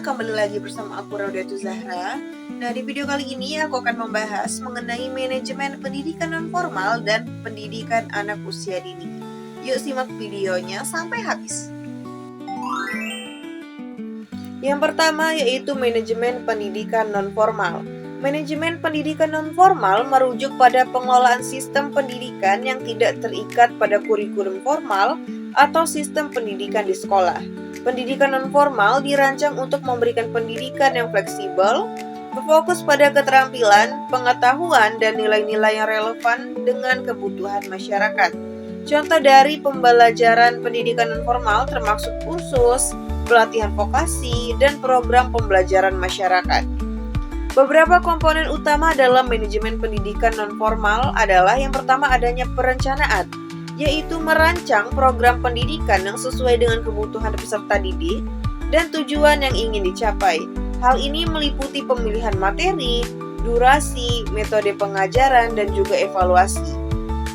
kembali lagi bersama aku Raudatul Zahra. Nah, di video kali ini aku akan membahas mengenai manajemen pendidikan non-formal dan pendidikan anak usia dini. Yuk simak videonya sampai habis. Yang pertama yaitu manajemen pendidikan non-formal. Manajemen pendidikan non-formal merujuk pada pengelolaan sistem pendidikan yang tidak terikat pada kurikulum formal atau sistem pendidikan di sekolah. Pendidikan non-formal dirancang untuk memberikan pendidikan yang fleksibel, berfokus pada keterampilan, pengetahuan, dan nilai-nilai yang relevan dengan kebutuhan masyarakat. Contoh dari pembelajaran pendidikan non-formal termasuk kursus, pelatihan vokasi, dan program pembelajaran masyarakat. Beberapa komponen utama dalam manajemen pendidikan non-formal adalah yang pertama adanya perencanaan, yaitu merancang program pendidikan yang sesuai dengan kebutuhan peserta didik dan tujuan yang ingin dicapai. Hal ini meliputi pemilihan materi, durasi, metode pengajaran, dan juga evaluasi.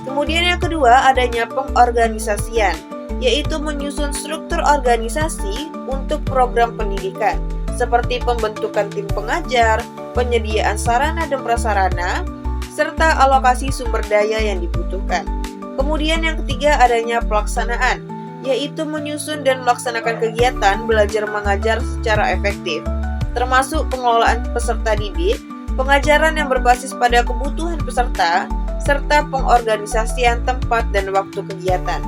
Kemudian yang kedua adanya pengorganisasian, yaitu menyusun struktur organisasi untuk program pendidikan, seperti pembentukan tim pengajar, penyediaan sarana dan prasarana, serta alokasi sumber daya yang dibutuhkan. Kemudian yang ketiga adanya pelaksanaan, yaitu menyusun dan melaksanakan kegiatan belajar mengajar secara efektif, termasuk pengelolaan peserta didik, pengajaran yang berbasis pada kebutuhan peserta, serta pengorganisasian tempat dan waktu kegiatan.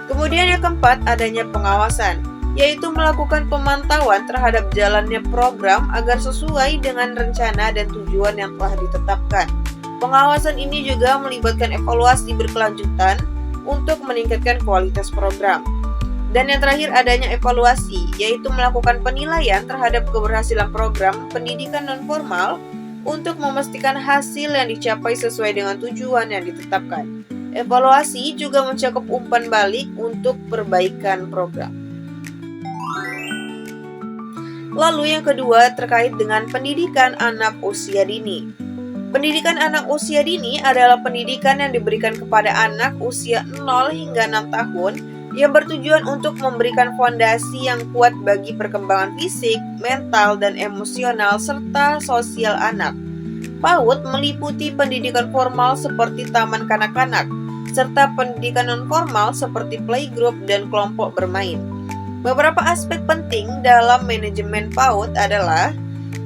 Kemudian yang keempat adanya pengawasan, yaitu melakukan pemantauan terhadap jalannya program agar sesuai dengan rencana dan tujuan yang telah ditetapkan. Pengawasan ini juga melibatkan evaluasi berkelanjutan untuk meningkatkan kualitas program. Dan yang terakhir adanya evaluasi, yaitu melakukan penilaian terhadap keberhasilan program pendidikan non-formal untuk memastikan hasil yang dicapai sesuai dengan tujuan yang ditetapkan. Evaluasi juga mencakup umpan balik untuk perbaikan program. Lalu yang kedua terkait dengan pendidikan anak usia dini. Pendidikan anak usia dini adalah pendidikan yang diberikan kepada anak usia 0 hingga 6 tahun yang bertujuan untuk memberikan fondasi yang kuat bagi perkembangan fisik, mental, dan emosional serta sosial anak. PAUD meliputi pendidikan formal seperti taman kanak-kanak, serta pendidikan non-formal seperti playgroup dan kelompok bermain. Beberapa aspek penting dalam manajemen PAUD adalah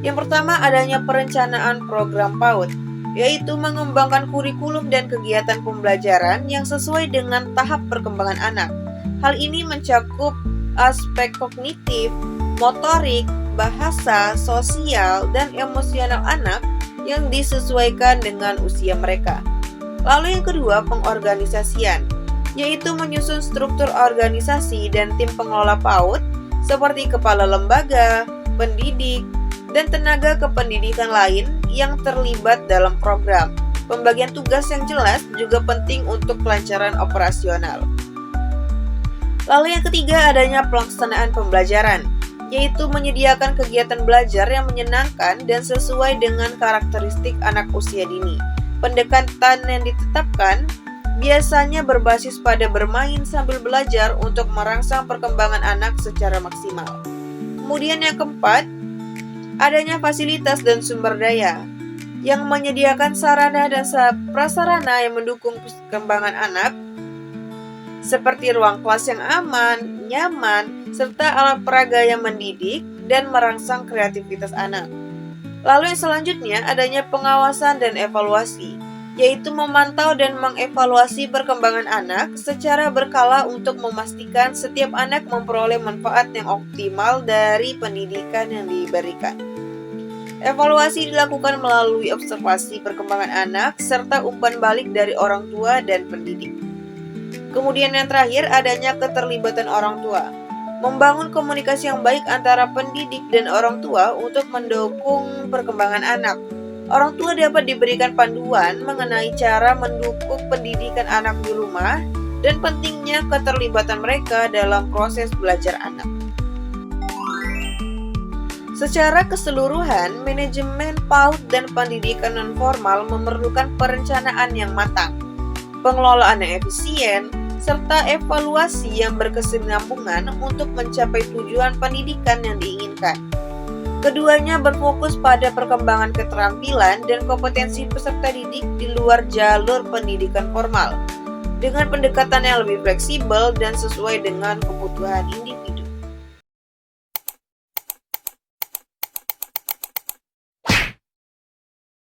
yang pertama adanya perencanaan program PAUD, yaitu mengembangkan kurikulum dan kegiatan pembelajaran yang sesuai dengan tahap perkembangan anak. Hal ini mencakup aspek kognitif, motorik, bahasa, sosial, dan emosional anak yang disesuaikan dengan usia mereka. Lalu yang kedua, pengorganisasian, yaitu menyusun struktur organisasi dan tim pengelola PAUD seperti kepala lembaga, pendidik, dan tenaga kependidikan lain yang terlibat dalam program. Pembagian tugas yang jelas juga penting untuk kelancaran operasional. Lalu yang ketiga adanya pelaksanaan pembelajaran, yaitu menyediakan kegiatan belajar yang menyenangkan dan sesuai dengan karakteristik anak usia dini. Pendekatan yang ditetapkan biasanya berbasis pada bermain sambil belajar untuk merangsang perkembangan anak secara maksimal. Kemudian yang keempat, adanya fasilitas dan sumber daya yang menyediakan sarana dan prasarana yang mendukung perkembangan anak seperti ruang kelas yang aman, nyaman, serta alat peraga yang mendidik dan merangsang kreativitas anak. Lalu yang selanjutnya adanya pengawasan dan evaluasi, yaitu memantau dan mengevaluasi perkembangan anak secara berkala untuk memastikan setiap anak memperoleh manfaat yang optimal dari pendidikan yang diberikan. Evaluasi dilakukan melalui observasi perkembangan anak serta umpan balik dari orang tua dan pendidik. Kemudian yang terakhir adanya keterlibatan orang tua. Membangun komunikasi yang baik antara pendidik dan orang tua untuk mendukung perkembangan anak. Orang tua dapat diberikan panduan mengenai cara mendukung pendidikan anak di rumah dan pentingnya keterlibatan mereka dalam proses belajar anak. Secara keseluruhan, manajemen PAUD dan pendidikan non-formal memerlukan perencanaan yang matang, pengelolaan yang efisien, serta evaluasi yang berkesinambungan untuk mencapai tujuan pendidikan yang diinginkan. Keduanya berfokus pada perkembangan keterampilan dan kompetensi peserta didik di luar jalur pendidikan formal, dengan pendekatan yang lebih fleksibel dan sesuai dengan kebutuhan individu.